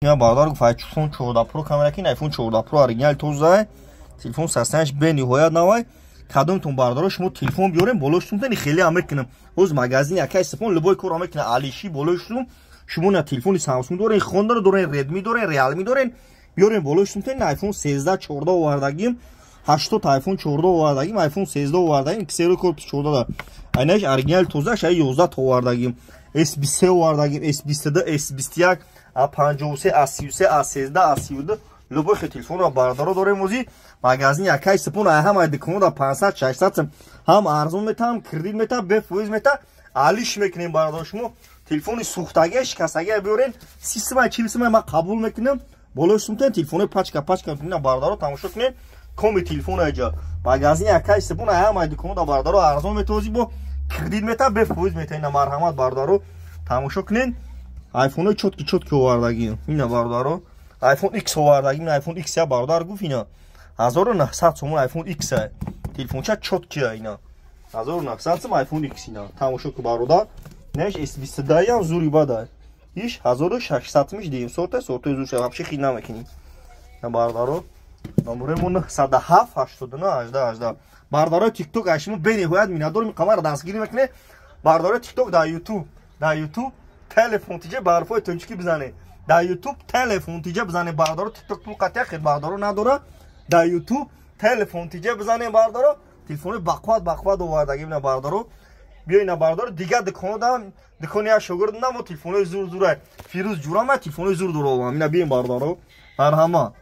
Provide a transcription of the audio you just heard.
یا بردار گفت iPhone 14 Pro камера кин iPhone 14 Pro оригинал тоза телефон састаш бе ниҳоят навай кадомтон бардоро шумо телефон биёрем болоштум тани хеле амекунам оз магазин якай сапон любой кор амекуна алиши болоштум шумо на телефони Samsung дорен Honda дорен Redmi дорен Realme дорен биёрем болоштум тани iPhone 13 14 овардагим 80 iPhone 14 овардагим iPhone 13 овардагим XR корпус 14 айнаш оригинал тоза шай 11 овардагим S23 овардагим S22 S21 A53 A33 A13 A32 любой телефон бардоро дорем ози магазин якай сапон ҳама диконда 500 600 ҳам арзон метам кредит мета бе фоиз мета алиш мекунем бардор шумо телефони сухтаги шикастаги биёрен 30 40 ма қабул мекунем болоштум тен телефони пачка мекунем бардоро тамошо кунем коми телефон аҷа магазин якай сапон ҳама диконда бардоро арзон метози бо кредит мета бе фоиз мета ина марҳамат бардоро тамошо кунен iPhone чотки овардагим ина бардоро iPhone X овардагим iPhone X я бардар гуфт ина 1900 сомон iPhone X телефонча чотки ина 1900 сом iPhone X ина тамошо ку бародар неш S22 ям зури бада иш 1600 дем сорта зуша вообще хина мекини на бардаро номеремон 107 89 18 бардаро TikTok ашмо бениҳоят минадор камера дастгирӣ мекуне бардаро TikTok да YouTube телефон тиҷа барфои тунчки бизане да YouTube телефон тиҷа бизане бардаро TikTok пул қатия хед бардаро надора да YouTube телефон тиҷа бизане бардаро телефони бақват овардагим на бардаро биё ина бардаро дига дикони я шогирд намо телефони зур фирӯз ҷурама телефони зур дуровам ина бием бардаро марҳамат